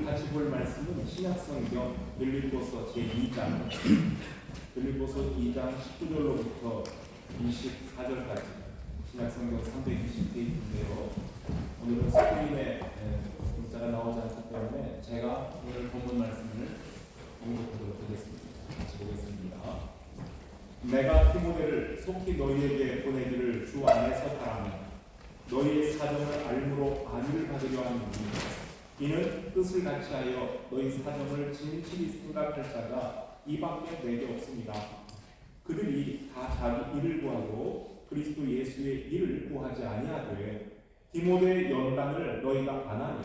오늘 같이 볼 말씀은 신약성경 빌립보서 제2장 빌립보서 2장 19절로부터 24절까지 신약성경 320페이지인데요. 오늘은 스크린에 문자가 나오지 않기 때문에 제가 오늘 본문 말씀을 공독하도록 하겠습니다. 같이 보겠습니다. 내가 디모데를 속히 너희에게 보내기를 주 안에서 바라며 너희의 사정을 알므로 안위를 받으려 하노니 이는 뜻을 같이하여 너희 사정을 진실히 생각할 자가 이밖에 내게 없습니다. 그들이 다 자기 일을 구하고 그리스도 예수의 일을 구하지 아니하되 디모데의 연단을 너희가 안 하니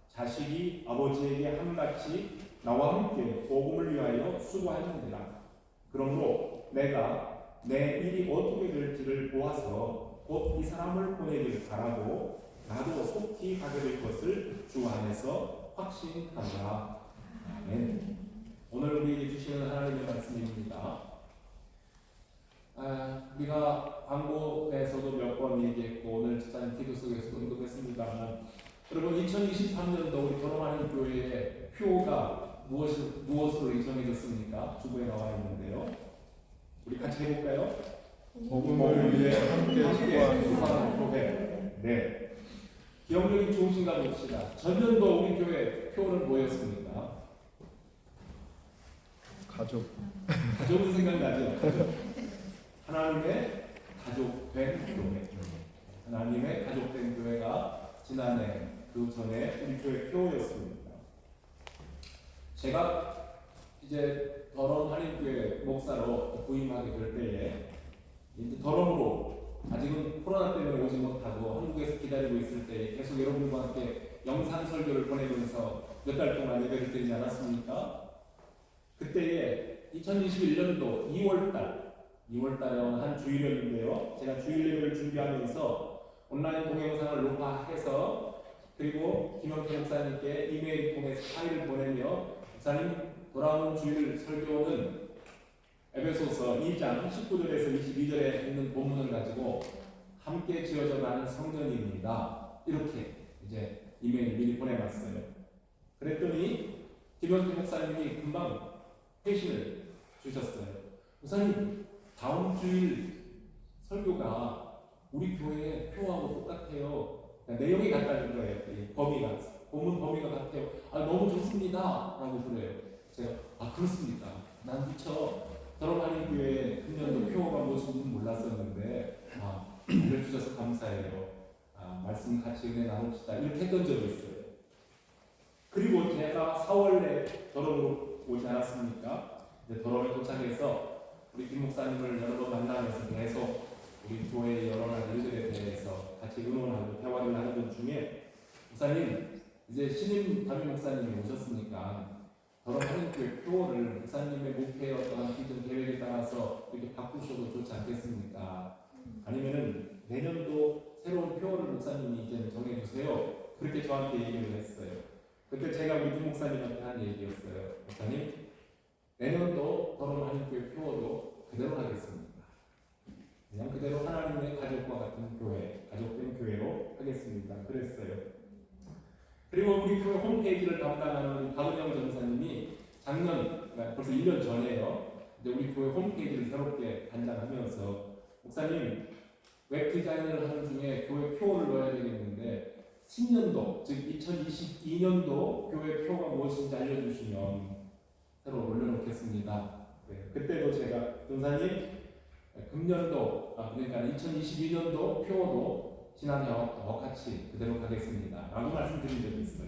자식이 아버지에게 함같이 나와 함께 복음을 위하여 수고하는지라. 그러므로 내가 내 일이 어떻게 될지를 보아서 곧 이 사람을 보내기를 바라고 나도 속히 가게 될 것을 주 안에서 확신한다. 아멘. 오늘 우리에게 주시는 하나님의 말씀입니다. 우리가 광고에서도 몇 번 얘기했고 오늘 집사님 기도 속에서도 언급했습니다만 여러분 2023년도 우리 결혼하는 교회의 표가 무엇으로 정해졌습니까? 주부에 나와 있는데요. 우리 같이 해볼까요? 복음을 위해 함께 수고하는 교회. 네. 기억력이 좋으신가 봅시다. 전년도 우리 교회 표는 뭐였습니까? 가족은 생각나죠? 가족. 하나님의 가족된 교회. 하나님의 가족된 교회가 지난해 그 전에 우리 교회 표였습니다. 제가 이제 더러운 한인교회 목사로 부임하게 될 때에 이제 더러움으로 아직은 코로나 때문에 오지 못하고 한국에서 기다리고 있을 때 계속 여러분과 함께 영상 설교를 보내면서 몇 달 동안 예배를 드리지 않았습니까? 그때에 2021년도 2월달에 한 주일이었는데요. 제가 주일 예배를 준비하면서 온라인 동영상을 녹화해서 그리고 김영태 목사님께 이메일 통해서 파일을 보내며 목사님 돌아오는 주일 설교는 에베소서 2장 19절에서 22절에 있는 본문을 가지고 함께 지어져 가는 성전입니다. 이렇게 이제 이메일 미리 보내놨어요. 그랬더니 김영태 목사님이 금방 회신을 주셨어요. 목사님 다음 주일 설교가 우리 교회 표하고 똑같아요. 내용이 같다는 거예요. 범위가 본문 범위가 같아요. 너무 좋습니다. 라고 그래요. 제가 그렇습니까? 난 미처 더러운 교회에 금년도 표가 무엇인지 몰랐었는데 알려주셔서 감사해요. 말씀 같이 은혜 나눕시다. 이렇게 했던 적이 있어요. 그리고 제가 4월에 더러움으로 오지 않았습니까? 더러움에 도착해서 우리 김 목사님을 여러 번 만나면서 계속 우리 교회의 여러 가지 일들에 대해서 같이 의논하고 대화를 나누던 중에 목사님 이제 신임 담임 목사님이 오셨으니까 더러운 교회 표를 목사님의 목회의 어떠한 비전 계획에 따라서 이렇게 바꾸셔도 좋지 않겠습니까? 아니면은 내년도 새로운 표를 목사님이 이제 정해주세요. 그렇게 저한테 얘기를 했어요. 그때 제가 우리 김 목사님한테 한 얘기였어요. 목사님 내년도 더러운 교회 표어도 그대로 하겠습니다. 그냥 그대로 하나님의 가족과 같은 교회, 가족된 교회로 하겠습니다. 그랬어요. 그리고 우리 교회 홈페이지를 담당하는 박은영 전사님이 작년, 벌써 1년 전에요. 이제 우리 교회 홈페이지를 새롭게 단장하면서 목사님 웹 디자인을 하는 중에 교회 표를 넣어야 되겠는데 신년도, 즉 2022년도 교회 표가 무엇인지 알려주시면 새로 올려놓겠습니다. 네, 그때도 제가 전사님 금년도, 그러니까 2022년도 표도 지난해와 같이 그대로 가겠습니다. 라고 말씀드린 적이 있어요.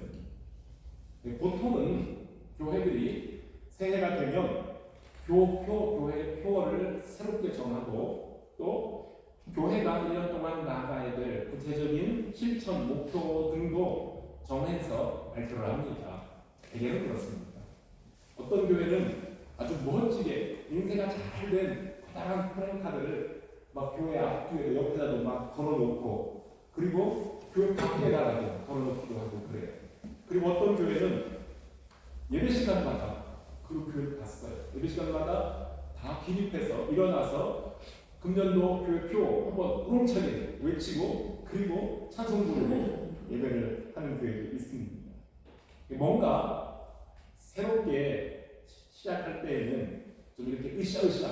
보통은 교회들이 새해가 되면 교회 표어를 새롭게 정하고 또 교회가 1년 동안 나아가야 될 구체적인 실천, 목표 등도 정해서 발표를 합니다. 대개는 그렇습니다. 어떤 교회는 아주 멋지게 인쇄가 잘된 커다란 프랭카드를 막 교회 앞뒤에 옆에다도 막 걸어놓고 그리고 교회 밖에다가도 걸어놓기도 하고 그래요. 그리고 어떤 교회는 예배 시간마다 그 교회를 갔어요. 예배 시간마다 다 기립해서 일어나서 금년도 교회 표 한번 우렁차게 외치고 그리고 찬송 부르고 예배를 하는 교회도 있습니다. 뭔가 새롭게 시작할 때에는 좀 이렇게 으쌰으쌰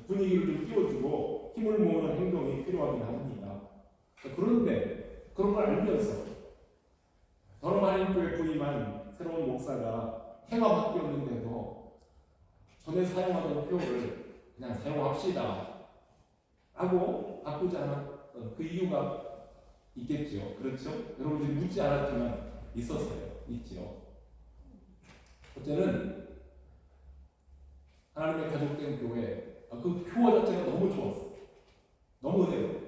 분위기를 좀 띄워주고 힘을 모으는 행동이 필요하긴 합니다. 그런데 그런 걸 알면서 더러 하나님교회 부임한 새로운 목사가 해가 바뀌었는데도 전에 사용하던 표를 그냥 사용합시다 하고 바꾸지 않았던 그 이유가 있겠죠. 그렇죠? 여러분들이 묻지 않았지만 있었어요. 있죠. 첫째는 하나님의 가족된 교회, 그 표어 자체가 너무 좋았어요. 너무 은혜로워요.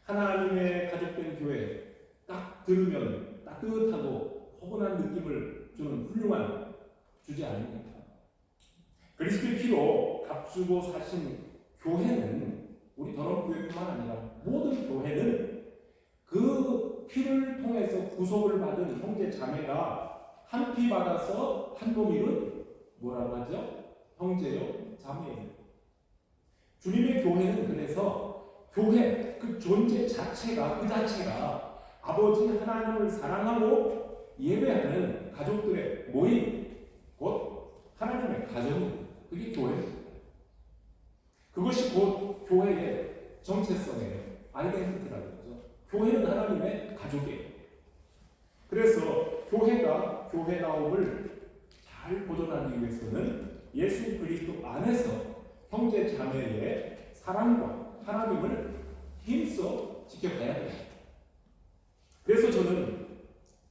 하나님의 가족된 교회 딱 들으면 따뜻하고 포근한 느낌을 주는 훌륭한 주제 아닙니까? 그리스도의 피로 값주고 사신 교회는 우리 더럽교회뿐만 아니라 모든 교회는 그 피를 통해서 구속을 받은 형제 자매가 한 피 받아서 한 몸 이룬 뭐라고 하죠? 형제요, 자매예요. 주님의 교회는 그래서 교회 그 존재 자체가 아버지 하나님을 사랑하고 예배하는 가족들의 모임, 곧 하나님의 가정입니다. 그게 교회입니다. 그것이 곧 교회의 정체성이에요. 아이덴티티라고 하죠. 교회는 하나님의 가족이에요. 그래서 교회가 교회다움을 잘 보존하기 위해서는 예수 그리스도 안에서 형제 자매의 사랑과 하나님을 힘써 지켜가야 돼요. 그래서 저는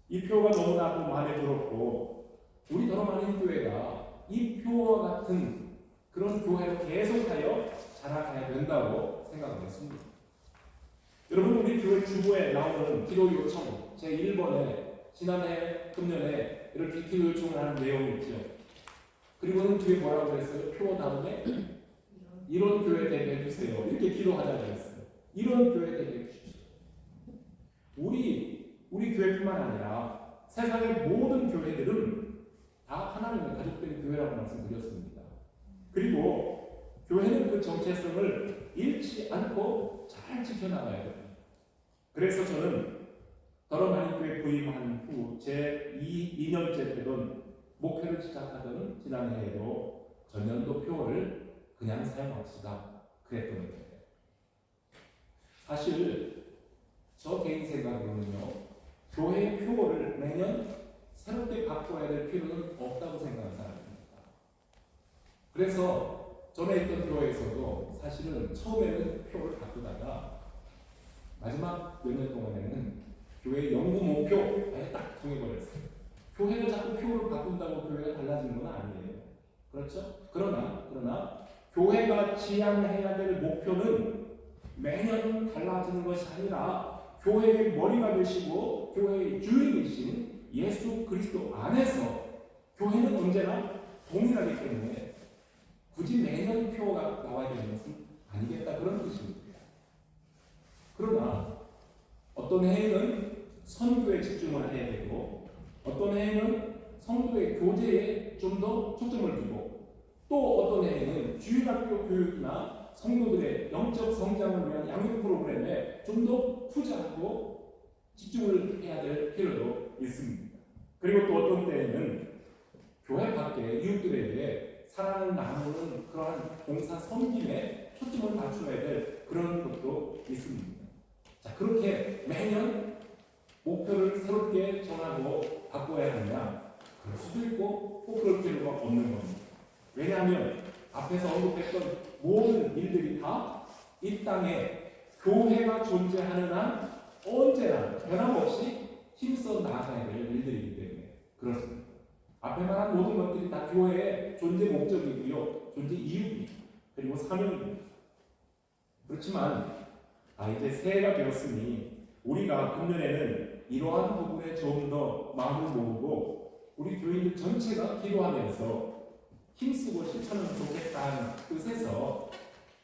이 표가 너무나도 마음에 들었고 우리 더러마는 교회가 이 표와 같은 그런 교회로 계속하여 자라가야 된다고 생각했습니다. 여러분 우리 교회 주보에 나오는 기도 요청 제 1번에 지난해 금년에 이렇게 기도 요청을 하는 내용이 있죠. 그리고는 뒤에 뭐라고 그랬어요? 표 다음에 이런 교회 되게 해주세요. 이렇게 기도하자고 했어요. 이런 교회 되게 해주십시오. 우리 교회뿐만 아니라 세상의 모든 교회들은 다 하나님의 가족된 교회라고 말씀드렸습니다. 그리고 교회는 그 정체성을 잃지 않고 잘 지켜나가야 됩니다. 그래서 저는 더러마린교회 부임한 후 제 2년째 되던 목회를 시작하던 지난해에도 전년도 표를 그냥 사용합시다 그랬던 거예요. 사실 저 개인 생각으로는요 교회 표를 매년 새롭게 바꿔야 될 필요는 없다고 생각하는 사람입니다. 그래서 전에 있던 교회에서도 사실은 처음에는 표를 바꾸다가 마지막 몇 년 동안에는 교회의 연구 목표에 딱 정해버렸어요. 교회가 자꾸 표를 바꾼다고 교회가 달라지는 건 아니에요. 그렇죠? 그러나 교회가 지향해야 될 목표는 매년 달라지는 것이 아니라 교회의 머리가 되시고 교회의 주인이신 예수 그리스도 안에서 교회는 언제나 동일하기 때문에 굳이 매년 표가 나와야 되는 것은 아니겠다 그런 뜻입니다. 그러나 어떤 해에는 선교에 집중을 해야 되고 어떤 해에는 성도의 교제에 좀 더 초점을 두고 또 어떤 해에는 주일학교 교육이나 성도들의 영적 성장을 위한 양육 프로그램에 좀 더 투자하고 집중을 해야 될 필요도 있습니다. 그리고 또 어떤 때에는 교회 밖에 이웃들에게 사랑을 나누는 그러한 봉사 섬김에 초점을 맞춰야 될 그런 것도 있습니다. 자, 그렇게 매년 목표를 새롭게 정하고 바꿔야 하느냐? 그럴 수도 있고 꼭 그럴 필요가 없는 겁니다. 왜냐하면 앞에서 언급했던 모든 일들이 다 이 땅에 교회가 존재하는 한 언제나 변함없이 힘써 나아가야 될 일들이기 때문에 그렇습니다. 앞에 말한 모든 것들이 다 교회의 존재 목적이고요. 존재 이유입니다. 그리고 사명입니다. 그렇지만 이제 새해가 되었으니 우리가 금년에는 이러한 부분에 좀 더 마음을 모으고 우리 교인들 전체가 기도하면서 힘쓰고 실천하면 좋겠다는 뜻에서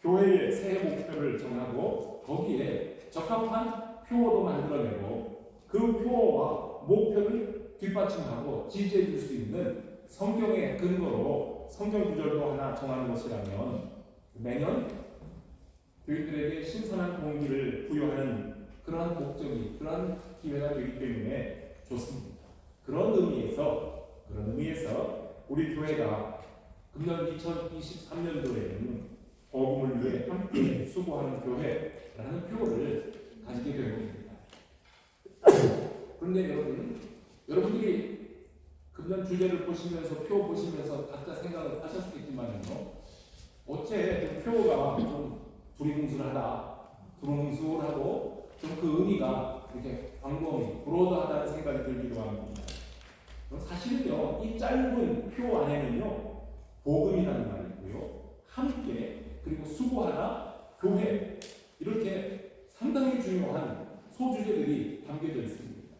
교회의 새해 목표를 정하고 거기에 적합한 표어도 만들어내고 그 표어와 목표를 뒷받침하고 지지해 줄 수 있는 성경의 근거로 성경 구절도 하나 정하는 것이라면 매년 교인들에게 신선한 동기를 부여하는 그러한 목적이 그러한 기회가 되기 때문에 좋습니다. 그런 의미에서 우리 교회가 금년 2023년도에는 복음을 위해 함께 수고하는 교회라는 표를 가지게 된 겁니다. 그런데 여러분들이 금년 주제를 보시면서 표 보시면서 각자 생각을 하셨겠지만요, 어째 표가 좀 두루뭉술하고 좀 그 의미가 이렇게 광범위 브로드하다는 생각이 들기도 합니다. 사실은요, 이 짧은 표 안에는요, 복음이라는 말이 있고요, 함께, 그리고 수고하다, 교회, 이렇게 상당히 중요한 소주제들이 담겨져 있습니다.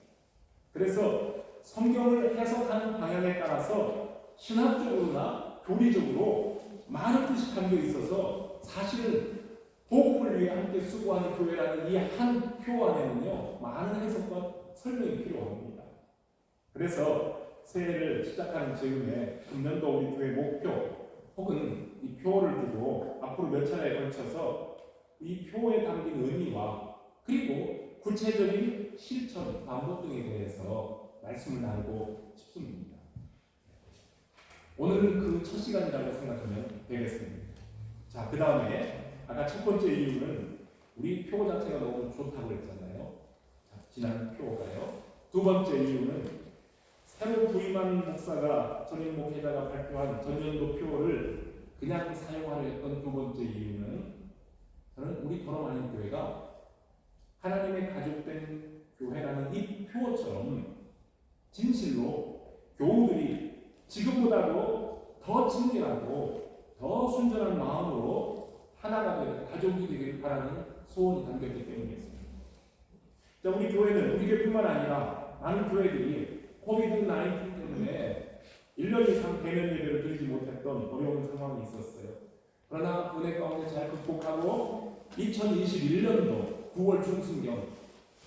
그래서 성경을 해석하는 방향에 따라서 신학적으로나 교리적으로 많은 뜻이 담겨 있어서 사실은 복음을 위해 함께 수고하는 교회라는 이 한 표 안에는요, 많은 해석과 설명이 필요합니다. 그래서 새해를 시작하는 즈음에 금년도 우리 교회 목표 혹은 이 표를 두고 앞으로 몇 차례에 걸쳐서 이 표에 담긴 의미와 그리고 구체적인 실천, 방법 등에 대해서 말씀을 나누고 싶습니다. 오늘은 그 첫 시간이라고 생각하면 되겠습니다. 자, 그 다음에 아까 첫 번째 이유는 우리 표 자체가 너무 좋다고 했잖아요. 자, 지난 표가요. 두 번째 이유는 새로 부임한 목사가 전임 목회자가 발표한 전년도 표를 그냥 사용하려 했던 두 번째 이유는 저는 우리 더러마닌 교회가 하나님의 가족된 교회라는 이 표처럼 진실로 교우들이 지금보다도 더 친밀하고 더 순전한 마음으로 하나가 되는 가족이 되기를 바라는 소원이 담겼기 때문이었습니다. 자, 우리 교회는 우리 교회뿐만 아니라 많은 교회들이 코비드-19 때문에 1년 이상 대면 예배를 드리지 못했던 어려운 상황이 있었어요. 그러나 은혜 가운데 잘 극복하고 2021년도 9월 중순경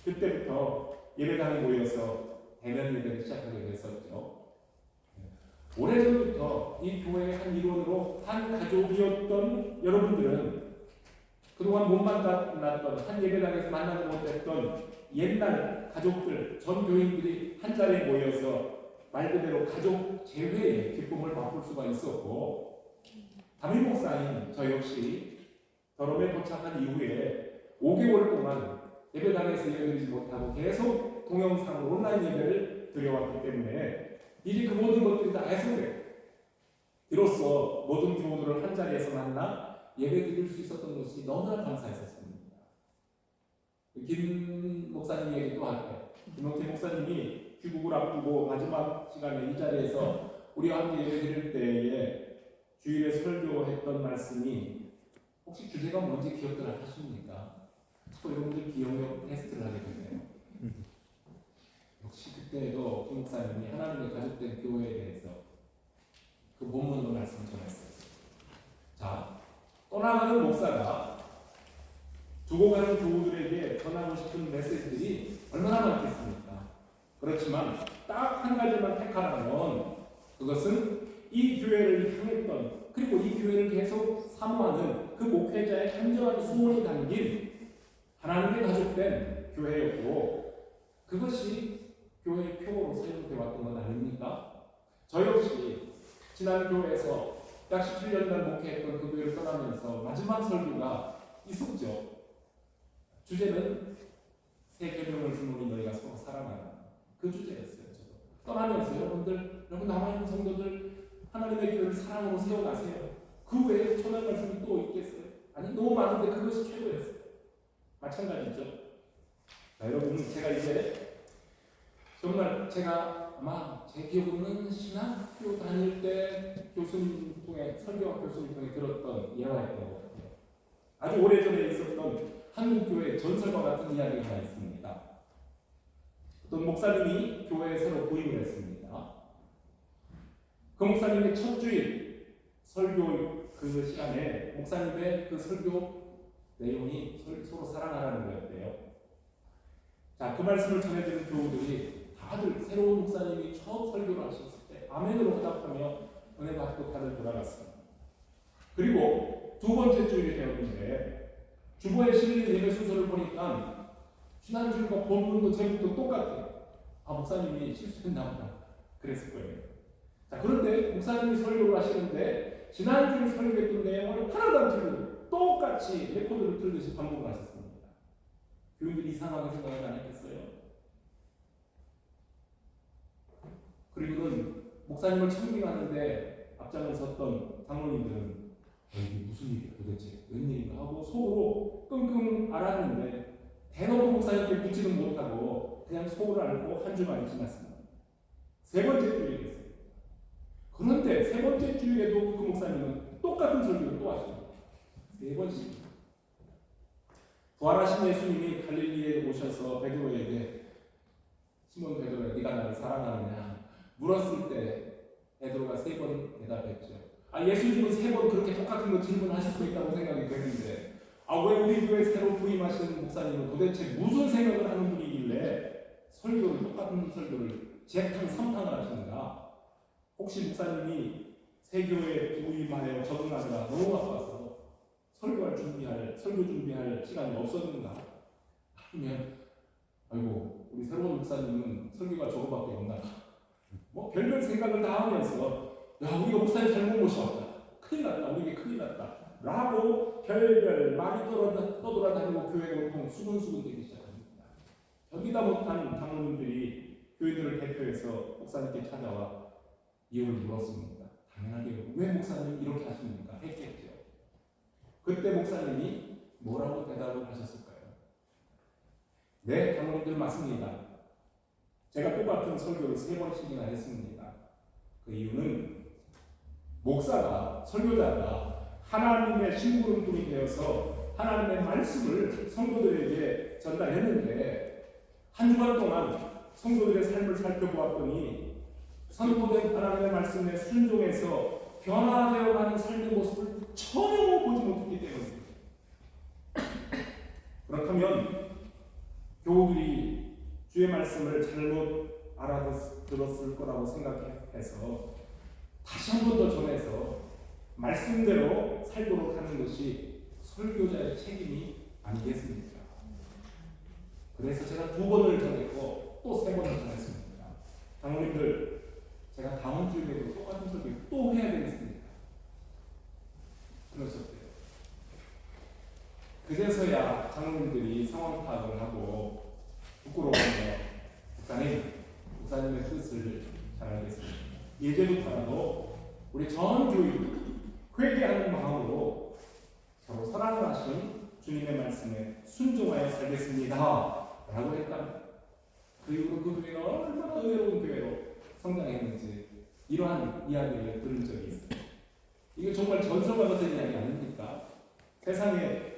그때부터 예배당에 모여서 대면 예배를 시작하게 됐었죠. 오래전부터 이 교회의 한 일원으로 한 가족이었던 여러분들은 그동안 못 만났던 한 예배당에서 만나지 못했던 옛날 가족들, 전 교인들이 한 자리에 모여서 말 그대로 가족 재회의 기쁨을 맛볼 수가 있었고, 담임 목사인 저 역시 더럼에 도착한 이후에 5개월 동안 예배당에서 예배드리지 못하고 계속 동영상으로 온라인 예배를 드려왔기 때문에 이제 그 모든 것들이 다 해소돼요. 이로써 모든 교우들을 한 자리에서 만나 예배드릴 수 있었던 것이 너무나 감사했었습니다. 김 목사님 얘기 또 할게요. 김용태 목사님이 귀국을 앞두고 마지막 시간에 이 자리에서 우리와 함께 예배드릴 때에 주일에 설교했던 말씀이 혹시 주제가 뭔지 기억들 하십니까? 자꾸 여러분들 기억력 테스트를 하게 되네요. 역시 그때도 김 목사님이 하나님의 가족된 교회에 대해서 그 본문으로 말씀을 전했어요. 자, 떠나가는 목사가 두고 가는 교우들에게 전하고 싶은 메시지들이 얼마나 많겠습니까? 그렇지만 딱 한 가지만 택하라면 그것은 이 교회를 향했던, 그리고 이 교회를 계속 사모하는 그 목회자의 간절한 소원이 담긴 하나님의 가족된 교회였고, 그것이 교회의 표로 사용되어 왔던 건 아닙니까? 저 역시 지난 교회에서 약 17년간 목회했던 그 교회를 떠나면서 마지막 설교가 있었죠. 주제는 새 계명을 주노니 너희가 서로 사랑하라. 그 주제였어요. 저도 떠나면서 여러분 남아있는 성도들 하나님의 교회를 사랑으로 세워가세요. 그 외에 전할 말씀이 또 있겠어요? 아니, 너무 많은데 그것이 최고였어요. 마찬가지죠. 자, 여러분, 제가 이제 정말 제가 아마 제 기억으로는 신학교 다닐 때 교수님 통해, 설교학 교수님 통해 들었던 예화였던 것 같아요. 아주 오래전에 있었던 한국교회 전설과 같은 이야기가 하나 있습니다. 어떤 목사님이 교회에 새로 부임을 했습니다. 그 목사님의 첫 주일 설교 그 시간에 목사님의 그 설교 내용이 서로 사랑하라는 거였대요. 자, 그 말씀을 전해드린 교우들이 다들 새로운 목사님이 처음 설교를 하셨을 때 아멘으로 응답하며 은혜 받고 다들 돌아갔습니다. 그리고 두 번째 주일이 되었는데 주보에 실린 예배 순서를 보니까 지난주일과 본문도 제목도 똑같아요. 목사님이 실수했나 보다 그랬을 거예요. 자, 그런데 목사님이 설교를 하시는데 지난주에 설교했던 내용을 하나도 안 틀리고 똑같이 레코드를 틀듯이 반복을 하셨습니다. 교인들이 이상하게 생각을 안 했겠어요? 그리고는 목사님을 청빙하는데 앞장을 섰던 장로님들은 이게 무슨 일이야 도대체 웬일인가 하고 속으로 끙끙 앓았는데 대놓고 목사님께 묻지는 못하고 그냥 속으로 앓고 한 주간이 지났습니다. 세 번째 주일이 됐어요. 그런데 세 번째 주일에도 그 목사님은 똑같은 설교를 또 하십니다. 세 번씩. 부활하신 예수님이 갈릴리에 오셔서 베드로에게 시몬 베드로야 네가 나를 사랑하느냐 물었을 때 베드로가 세 번 대답했죠. 예수님은 세 번 그렇게 똑같은 거 질문하실 수 있다고 생각이 되는데 왜 우리 교회 새로 부임하시는 목사님은 도대체 무슨 생각을 하는 분이길래 설교를 똑같은 설교를 재탕 3탕을 하시는가? 혹시 목사님이 새 교회에 부임하여 적응하느라 너무 바빠서 설교 준비할 시간이 없었는가? 아니면 아이고 우리 새로운 목사님은 설교가 저거밖에 없나? 뭐 별별 생각을 다 하면서 우리가 목사님 잘못 모셔왔다. 큰일 났다. 우리에게 큰일 났다. 라고 별별 말이 떠돌아다니고 교회가 온통 수근수근 되기 시작합니다. 견디다 못한 장로님들이 교인들을 대표해서 목사님께 찾아와 이유를 물었습니다. 당연하게 왜 목사님 이렇게 하십니까? 했겠죠. 그때 목사님이 뭐라고 대답을 하셨을까요? 네, 장로님들 맞습니다. 제가 똑같은 설교를 3번씩이나 했습니다. 그 이유는 목사가, 설교자가 하나님의 심부름꾼이 되어서 하나님의 말씀을 성도들에게 전달했는데 한 주간 동안 성도들의 삶을 살펴보았더니 선포된 하나님의 말씀에 순종해서 변화되어 가는 삶의 모습을 전혀 보지 못했기 때문입니다. 그렇다면 교우들이 주의 말씀을 잘못 알아들었을 거라고 생각해서 다시 한 번 더 전해서 말씀대로 살도록 하는 것이 설교자의 책임이 아니겠습니까? 그래서 제가 2번을 전했고 또 3번을 전했습니다. 장로님들, 제가 다음 주에도 똑같은 설교 또 해야 되겠습니다. 그러셨대요. 그제서야 장로님들이 상황 파악을 하고 부끄러워하며 목사님의 뜻을 잘 알겠습니다. 이제부터라도 우리 전 교인 회개하는 마음으로 서로 사랑을 하신 주님의 말씀에 순종하여 살겠습니다 라고 했답니다. 그 이후로 그 교회가 얼마나 은혜로운 교회로 성장했는지 이러한 이야기를 들은 적이 있어요. 이게 정말 전설과 같은 이야기 아닙니까? 세상에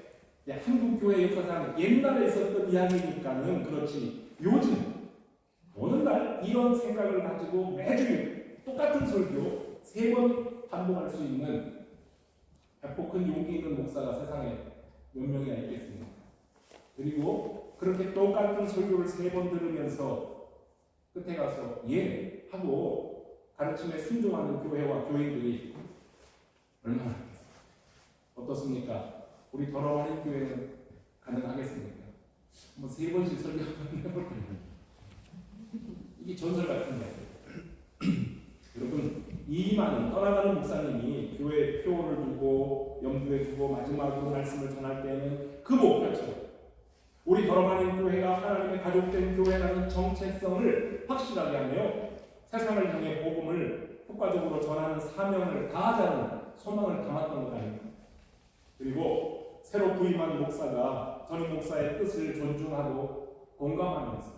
한국 교회 역사상 옛날에 있었던 이야기니까는 그렇지 요즘 오늘날 이런 생각을 가지고 매주 똑같은 설교 3번 반복할 수 있는 배포 큰 용기 있는 목사가 세상에 몇 명이나 있겠습니까? 그리고 그렇게 똑같은 설교를 3번 들으면서 끝에 가서 예 하고 가르침에 순종하는 교회와 교인들이 얼마나 있겠습니까? 어떻습니까? 우리 더러워하는 교회는 가능하겠습니까? 3번씩 설교 한번 해볼까요? 이게 전설 같은 이야기예요. 여러분, 이만 떠나가는 목사님이 교회에 표를 두고 염두에 두고 마지막으로 말씀을 전할 때에는 그 목표처럼 우리 더러워하는 교회가 하나님의 가족된 교회라는 정체성을 확실하게 하며 세상을 향해 복음을 효과적으로 전하는 사명을 다하자는 소망을 담았던 것 아닙니까? 그리고 새로 부임한 목사가 전임 목사의 뜻을 존중하고 공감하면서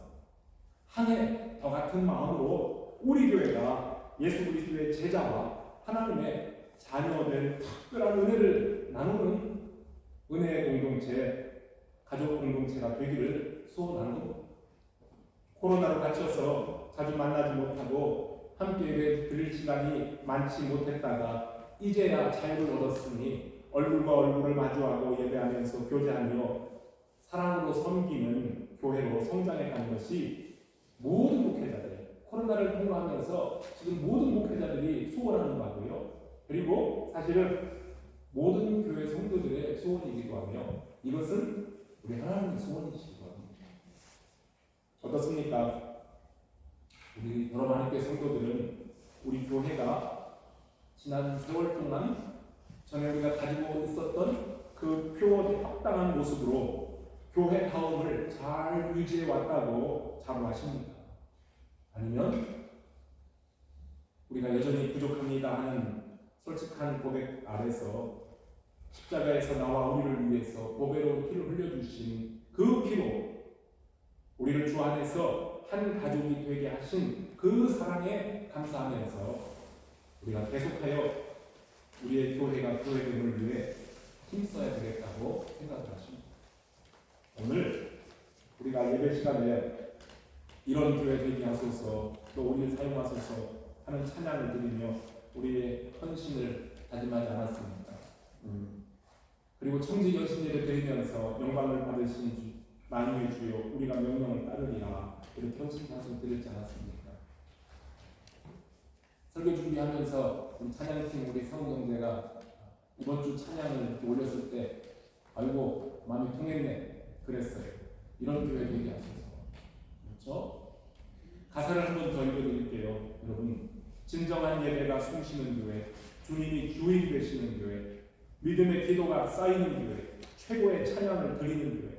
한 해 더 같은 마음으로 우리 교회가 예수 그리스도의 제자와 하나님의 자녀된 특별한 은혜를 나누는 은혜의 공동체, 가족 공동체가 되기를 소원하는 겁니다. 코로나로 갇혀서 자주 만나지 못하고 함께 예배 드릴 시간이 많지 못했다가 이제야 자유를 얻었으니 얼굴과 얼굴을 마주하고 예배하면서 교제하며 사랑으로 섬기는 교회로 성장해가는 것이 모든 목회자들, 코로나를 통과하면서 지금 모든 목회자들이 소원하는 바고요. 그리고 사실은 모든 교회 성도들의 소원이기도 하며 이것은 우리 하나님의 소원이시기도 합니다. 어떻습니까? 우리 여러 하나님께 성도들은 우리 교회가 지난 세월 동안 전에 우리가 가지고 있었던 그 표어에 합당한 모습으로 교회다움을 잘 유지해 왔다고 자부하십니까? 아니면 우리가 여전히 부족합니다 하는 솔직한 고백 아래서 십자가에서 나와 우리를 위해서 보배로 피를 흘려주신 그 피로 우리를 주 안에서 한 가족이 되게 하신 그 사랑에 감사하면서 우리가 계속하여 우리의 교회가 교회됨을 위해 힘써야 되겠다고 생각을 하십니다. 오늘 우리가 예배 시간에 이런 교회 되게 하소서 또 우리를 사용하소서 하는 찬양을 드리며 우리의 헌신을 다짐하지 않았습니까? 그리고 청지견신제를 드리면서 영광을 받으신 주, 만유의 주여 우리가 명령을 따르리라 이렇게 헌신 말씀 드렸지 않았습니까? 설교 준비하면서 찬양팀 우리 사무경제가 이번 주 찬양을 올렸을 때 아이고 마음이 통했네 그랬어요. 이런 교회 되게 하소서. 그렇죠? 가사를 한 번 더 읽어드릴게요. 여러분, 진정한 예배가 숨쉬는 교회, 주님이 주인 되시는 교회, 믿음의 기도가 쌓이는 교회, 최고의 찬양을 드리는 교회,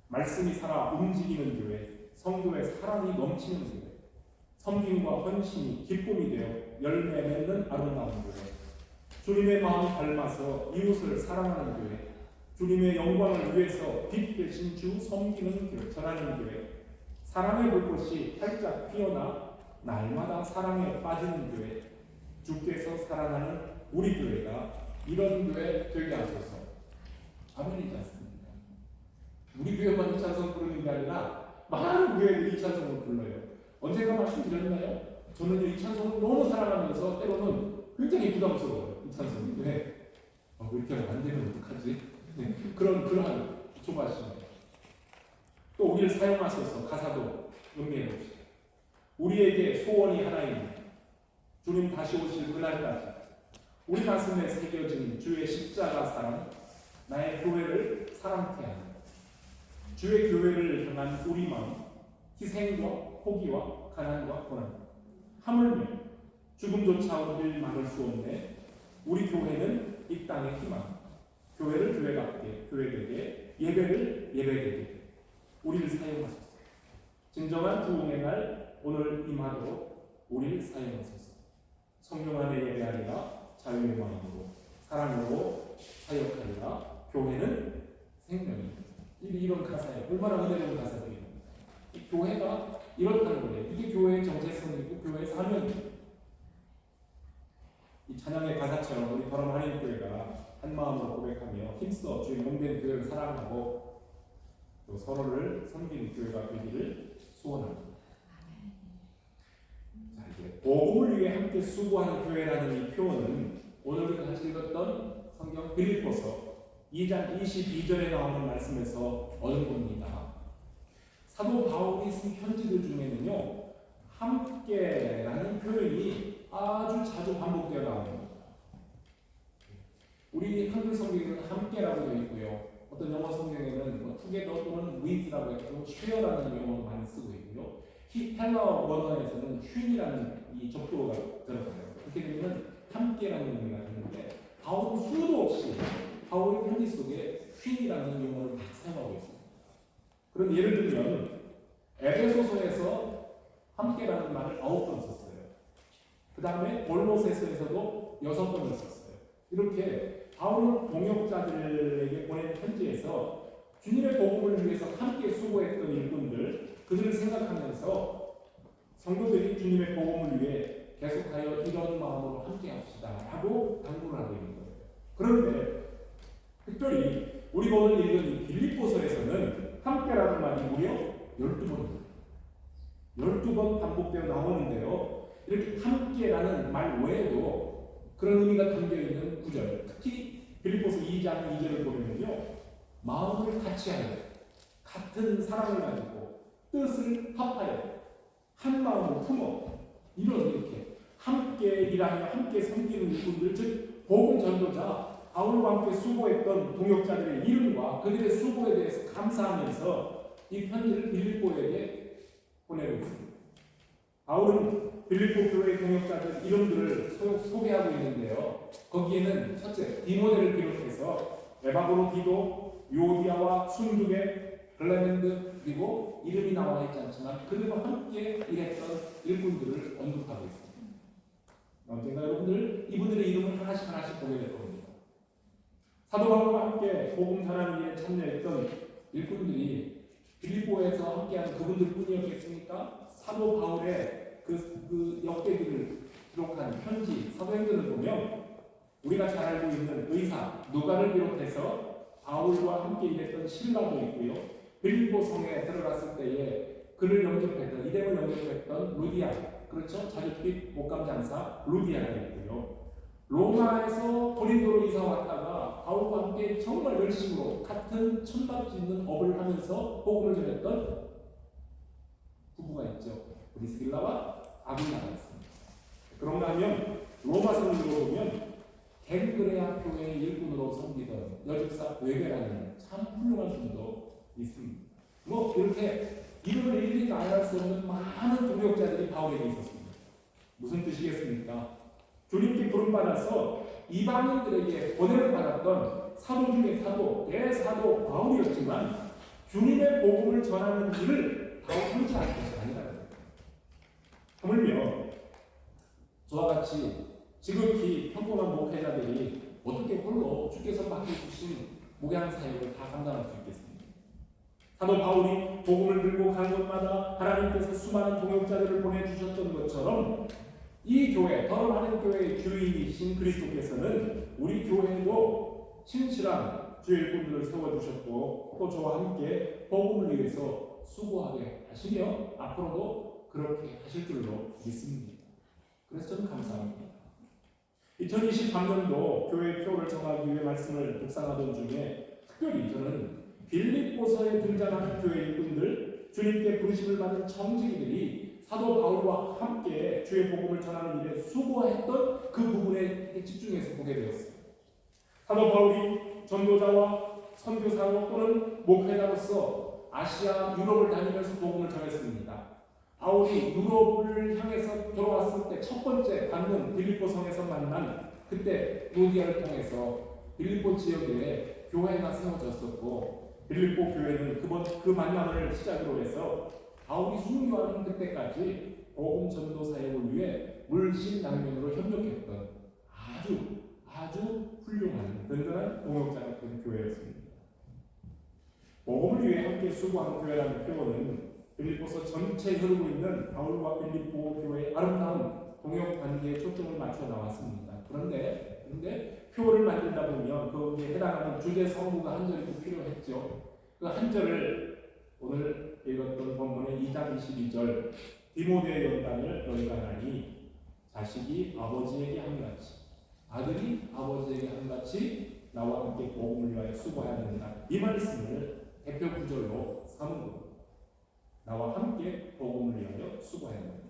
말씀이 살아 움직이는 교회, 성도의 사랑이 넘치는 교회, 섬김과 헌신이 기쁨이 되어 열매 맺는 아름다운 교회, 주님의 마음이 닮아서 이웃을 사랑하는 교회, 주님의 영광을 위해서 빛 되신 주 섬기는 교회, 전하는 교회, 사랑의 불꽃이 활짝 피어나 날마다 사랑에 빠지는 교회, 주께서 사랑하는 우리 교회가 이런 교회 되게 하소서. 아멘이지 않습니까? 우리 교회만 이 찬송 부르는 게 아니라 많은 교회들이 이 찬송을 불러요. 언젠가 말씀드렸나요? 저는 이 찬송을 너무 사랑하면서 때로는 굉장히 부담스러워요. 이 찬송이. 왜 이렇게 안 되면 어떡하지? 네. 그러한 조바심이에요. 또 우리를 사용하셔서 가사도 음미해 봅시다. 우리에게 소원이 하나입니다. 주님 다시 오실 그날까지 우리 가슴에 새겨진 주의 십자가 사랑, 나의 교회를 사랑케 하는 주의 교회를 향한 우리 마음, 희생과 포기와 가난과 고난, 하물며 죽음조차 우리를 막을 수 없네. 우리 교회는 이 땅의 희망, 교회를 교회답게, 교회되게, 예배를 예배되게 우리를 사용하소서. 진정한 부흥의 날 오늘 임하도록 우리를 사용하소서. 성령 안에 예배하리라 자유의 마음으로 사랑으로 사역하리라. 교회는 생명입니다. 이런 가사예요. 얼마나 은혜로운 가사들입니다. 교회가 이렇다는 거예요. 이게 교회의 정체성이고 교회의 사명입니다. 이 찬양의 가사처럼 우리 더럼 한인교회가 한 마음으로 고백하며 힘써 주의 몸된 교회를 사랑하고 또 서로를 섬기는 교회가 되기를 소원합니다. 자, 이제 복음을 위해 함께 수고하는 교회라는 이 표현은 오늘 우리가 같이 읽었던 성경 빌립보서 2장 22절에 나오는 말씀에서 얻은 겁니다. 사도 바울이 쓴 편지들 중에는요, 함께라는 표현이 아주 자주 반복되어 나옵니다. 우리 한글 성경에는 함께라고 되어 있고요. 어떤 영어 성경에는 together 또는 with라고 해서 share라는 용어도 많이 쓰고 있고요. 헬라어 원어에서는 휜이라는 이 접두어가 들어가요. 그렇게 되면 함께라는 의미가 되는데 바울은 수도 없이 바울의 편지 속에 휜이라는 용어를 다 사용하고 있습니다. 그럼 예를 들면 에베소서에서 함께라는 말을 9번 썼어요. 그 다음에 골로새서에서도 6번을 썼어요. 이렇게 바울은 동역자들에게 보낸 편지에서 주님의 복음을 위해서 함께 수고했던 일꾼들, 그들을 생각하면서 성도들이 주님의 복음을 위해 계속하여 이런 마음으로 함께 합시다 라고 당부를 하고 있는 거예요. 그런데 특별히 우리가 오늘 읽은 이 빌립보서에서는 함께라는 말이 무려 12번입니다. 12번 반복되어 나오는데요. 이렇게 함께라는 말 외에도 그런 의미가 담겨있는 구절, 특히 빌립보서 2장 2절을 보면요, 마음을 같이 하여 같은 사랑을 가지고 뜻을 합하여 한 마음을 품어 이렇게 함께 일하며 함께 섬기는 일꾼들, 즉 복음 전도자 바울과 함께 수고했던 동역자들의 이름과 그들의 수고에 대해서 감사하면서 이 편지를 빌립보에게 보내고 있습니다. 바울은 빌립보 교회 동역자들 이름들을 소개하고 있는데요. 거기에는 첫째 디모데를 비롯해서 에바브로디도, 유오디아와 순두계, 글레멘드 그리고 이름이 나와 있지 않지만 그들과 함께 일했던 일꾼들을 언급하고 있습니다. 언젠가 여러분들 이분들의 이름을 하나씩 보게 될 겁니다. 사도 바울과 함께 복음 전하는 일에 참여했던 일꾼들이 빌립보에서 함께한 그분들 뿐이었겠습니까? 사도 바울의 그 역대기를 기록한 편지, 사도행전을 보면 우리가 잘 알고 있는 의사 누가를 비롯해서 바울과 함께 일했던 실라도 있고요. 빌립보 성에 들어갔을 때에 그를 영접했던, 이름을 영접했던 루디아, 그렇죠? 자주빛 목감 장사 루디아가 있고요. 로마에서 고린도로 이사 왔다가 바울과 함께 정말 열심으로 같은 천막 짓는 업을 하면서 복음을 전했던 부부가 있죠. 브리스길라와 아굴라가 있습니다. 그런가 하면 로마서를 들어보면 갱그레아 교회의 일꾼으로 섬기던 여집사 외베라는 참 훌륭한 분도 있습니다. 뭐 이렇게 이름을 일일이 나열할 수 없는 많은 동역자들이 바울에게 있었습니다. 무슨 뜻이겠습니까? 주님께 부름받아서 이방인들에게 보냄을 받았던 사도 중에 사도, 대사도 바울이었지만 주님의 복음을 전하는 일을 바울 혼자 할 것이 아니라는 겁니다. 하물며 저와 같이 지극히 평범한 목회자들이 어떻게 홀로 주께서 맡겨주신 목양 사역을 다 감당할 수 있겠습니까? 사도 바울이 복음을 들고 가는 곳마다 하나님께서 수많은 동역자들을 보내주셨던 것처럼 이 교회, 더러운 교회의 주인이신 그리스도께서는 우리 교회에도 신실한 주의 일꾼들을 세워주셨고 또 저와 함께 복음을 위해서 수고하게 하시며 앞으로도 그렇게 하실 줄로 믿습니다. 그래서 저는 감사합니다. 2023년도 교회 표를 정하기 위해 말씀을 묵상하던 중에 특별히 저는 빌립보서에 등장하는 교회 일꾼들, 주님께 부르심을 받은 청지기들이 사도 바울과 함께 주의 복음을 전하는 일에 수고했던 그 부분에 집중해서 보게 되었습니다. 사도 바울이 전도자와 선교사로 또는 목회자로서 아시아, 유럽을 다니면서 복음을 전했습니다. 바울이 유럽을 향해서 돌아왔을 때 첫 번째 관문 빌립보 성에서 만난 그때 루디아를 통해서 빌립보 지역에 교회가 세워졌었고 빌립보 교회는 그 만남을 시작으로 해서 바울이 순교하는 그때까지 복음 전도 사역을 위해 물신양면으로 협력했던 아주 훌륭한 든든한 동역자 같은 교회였습니다. 복음을 위해 함께 수고한 교회라는 표현은 빌립보서 전체에 흐르고 있는 바울과 빌립보 교회의 아름다운 동역 관계에 초점을 맞춰 나왔습니다. 그런데 표를 만들다 보면 거기에 해당하는 주제 성구가 한 절이 꼭 필요했죠. 그 한 절을 오늘 읽었던 본문의 2장 22절 디모데의 연단을 너희가 나니 자식이 아버지에게 한같이 아들이 아버지에게 한같이 나와 함께 복음을 위하여 수고해야 된다. 이 말씀을 대표 구절로 삼은 겁니다. 나와 함께 복음을 위하여 수고해야 됩니다.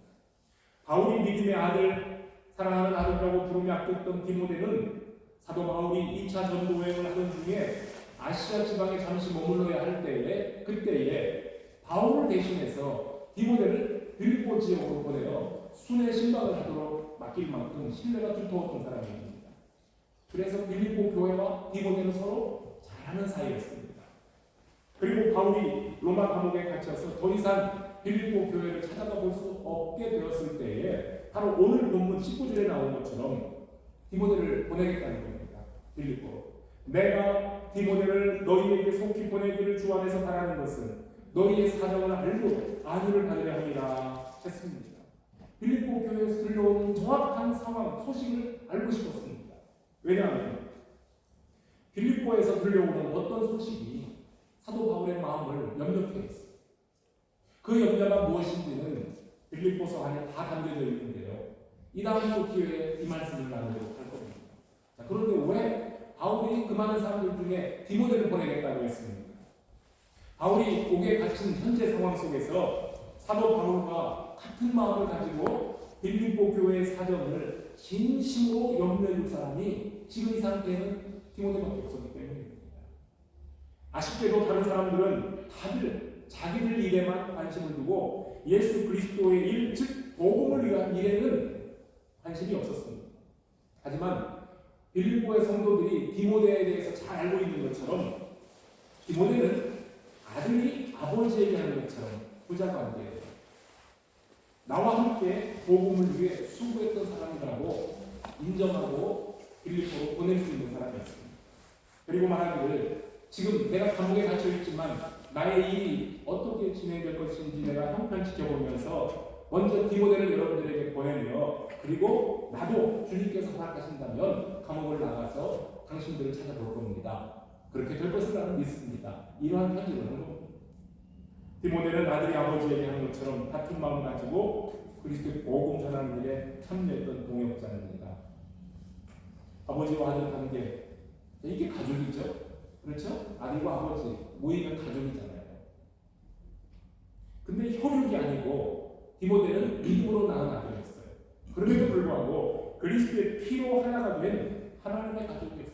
바울이 믿음의 아들, 사랑하는 아들이라고 부르며 아꼈던 디모데는 사도 바울이 2차 전도여행을 하던 중에 아시아 지방에 잠시 머물러야 할 때에 그때에 바울을 대신해서 디모데를 빌립보 지역으로 보내어 순회 신방을 하도록 맡길 만큼 신뢰가 두터웠던 사람입니다. 그래서 빌립보 교회와 디모데는 서로 잘하는 사이였습니다. 그리고 바울이 로마 감옥에 갇혀서 더 이상 빌립보 교회를 찾아가 볼 수 없게 되었을 때에 바로 오늘 본문 19절에 나온 것처럼 디모데를 보내겠다는 겁니다. 빌립보. 내가 디모데를 너희에게 속히 보내기를 주 안에서 바라는 것은 너희의 사정을 알고 안위를 받으려 함이라 했습니다. 빌립보 교회에서 들려오는 정확한 상황, 소식을 알고 싶었습니다. 왜냐하면 빌립보에서 들려오는 어떤 소식이 사도 바울의 마음을 염려케 했어요. 그 염려가 무엇인지는 빌립보서 안에 다 담겨져 있는데요. 이 다음 또 기회에 이 말씀을 나누도록 할 겁니다. 자, 그런데 왜 바울이 그 많은 사람들 중에 디모데를 보내겠다고 했습니까? 바울이 옥에 갇힌 현재 상황 속에서 사도 바울과 같은 마음을 가지고 빌립보 교회의 사정을 진심으로 염려해 줄 사람이 지금 이 상태에는 디모데밖에 없었기 때문입니다. 아쉽게도 다른 사람들은 다들 자기들 일에만 관심을 두고 예수 그리스도의 일, 즉 사실이 없었습니다. 하지만 빌립보의 성도들이 디모데에 대해서 잘 알고 있는 것처럼 디모데는 아들이 아버지에게 하는 것처럼 부자관계예요. 나와 함께 복음을 위해 수고했던 사람이라고 인정하고 빌립보로 보낼 수 있는 사람이었습니다. 그리고 말하기를 지금 내가 감옥에 갇혀 있지만 나의 일이 어떻게 진행될 것인지 내가 형편 지켜보면서 먼저 디모데를 여러분들에게 보내며 그리고 나도 주님께서 허락하신다면 감옥을 나가서 당신들을 찾아볼 겁니다. 그렇게 될 것을 나는 믿습니다. 이러한 편지를 하는 겁니다. 디모데는 아들이 아버지에게 하는 것처럼 같은 마음 가지고 그리스도의 복음 전하는 일에 참여했던 동역자입니다. 아버지와 아들 관계, 이게 가족이죠. 그렇죠? 아들과 아버지 모이면 가족이잖아요. 근데 혈육이 아니고 디모데는 믿음으로 낳은 아들이었어요. 그럼에도 불구하고 그리스도의 피로 하나가 된 하나님의 가족이었습니다.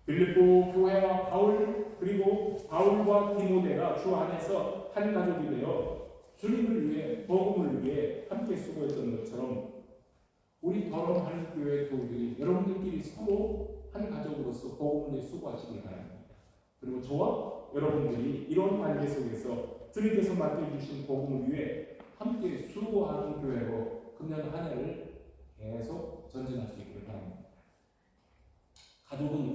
빌립보 교회와 바울 그리고 바울과 디모데가 주 안에서 한 가족이 되어 주님을 위해 복음을 위해 함께 수고했던 것처럼 우리 더러운 한국교회 교우들이 여러분들끼리 서로 한 가족으로서 복음을 위해 수고하시길 바랍니다. 그리고 저와 여러분들이 이런 관계 속에서 주님께서 맡겨주신 복음을 위해 함께 수고하는 교회로 금년 한 해를 계속 전진할 수 있기를 바랍니다. 가족은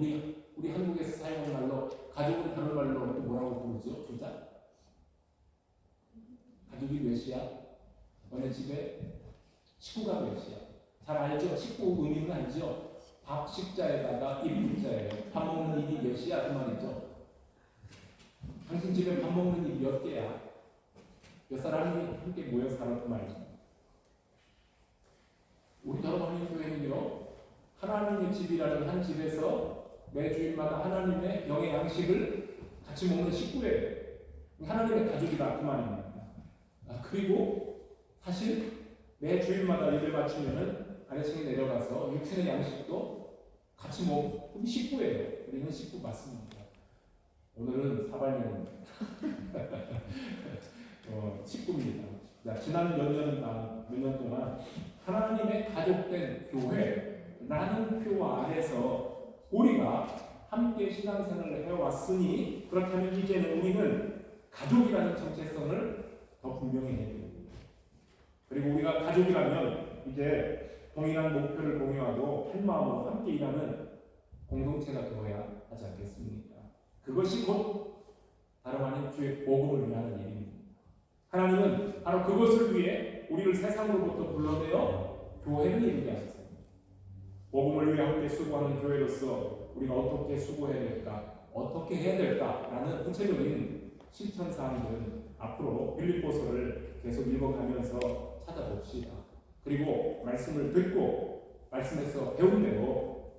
우리 한국에서 사용하는 말로 가족은 다른 말로 또 뭐라고 부르죠? 진짜? 가족이 몇이야? 너네 집에 식구가 몇이야? 잘 알죠? 식구 의미는 알죠? 밥 식자에다가 일인자예요. 밥 먹는 일이 몇이야? 그 말이죠. 당신 집에 밥 먹는 일이 몇 개야? 몇 사람이 함께 모여 살아 그 말이죠. 우리 더러운 교회는요, 하나님의 집이라는 한 집에서 매 주일마다 하나님의 영의 양식을 같이 먹는 식구예요. 하나님의 가족이다 그 말입니다. 그리고 사실 매 주일마다 예배 마치면은 아래층에 내려가서 육신의 양식도 같이 먹는 식구예요. 우리는 식구 맞습니다. 오늘은 사발면입니다. 식구입니다. 지난 몇 년 동안 하나님의 가족된 교회라는 표 안에서 우리가 함께 신앙생활을 해왔으니 그렇다면 이제는 우리는 가족이라는 정체성을 더 분명히 해야 됩니다. 그리고 우리가 가족이라면 이제 동일한 목표를 공유하고 한 마음으로 함께 일하는 공동체가 되어야 하지 않겠습니까? 그것이 곧 다름 아닌 주의 복음을 위하는 일입니다. 하나님은 바로 그것을 위해 우리를 세상으로부터 불러내어 교회를 이루게 하셨습니다. 복음을 위해 함께 수고하는 교회로서 우리가 어떻게 수고해야 될까, 어떻게 해야 될까라는 구체적인 실천 사항들은 앞으로 빌립보서를 계속 읽어가면서 찾아봅시다. 그리고 말씀을 듣고 말씀에서 배운 대로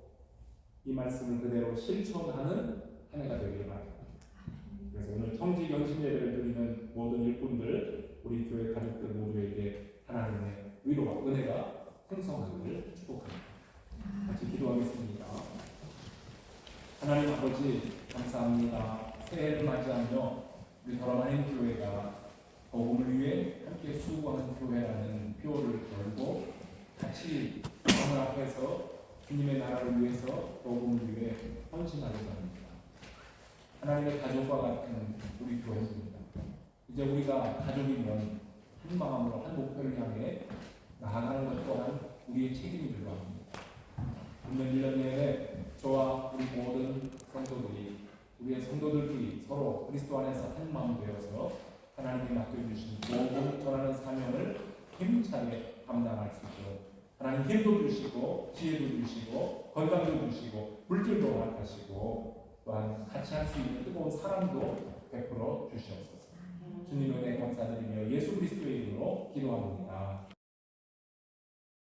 이 말씀을 그대로 실천하는 한 해가 되기를 바랍니다. 그래서 오늘 청지 연신 예배를 드리는 모든 일꾼들, 우리 교회 가족들 모두에게 하나님의 위로와 은혜가 풍성하기를 축복합니다. 같이 기도하겠습니다. 하나님 아버지 감사합니다. 새해를 맞이하며 우리 더러운 교회가 복음을 위해 함께 수고하는 교회라는 표를 걸고 같이 하늘 앞에서 주님의 나라를 위해서 복음을 위해 헌신하려고 합니다. 하나님의 가족과 같은 우리 교회입니다. 이제 우리가 가족이면 한 마음으로 한 목표를 향해 나아가는 것 또한 우리의 책임이기도 합니다. 금년 1년 내내 저와 우리 모든 성도들이 우리의 성도들끼리 서로 그리스도 안에서 한 마음 되어서 하나님이 맡겨주신 복음 전하는 사명을 힘차게 감당할 수 있도록 하나님 힘도 주시고 지혜도 주시고 건강도 주시고 물질도 허락하시고 또한 같이 할 수 있는 뜨거운 사랑도 베풀어 주시옵소서. 주님 은혜 감사드리며 예수 그리스도의 이름으로 기도합니다.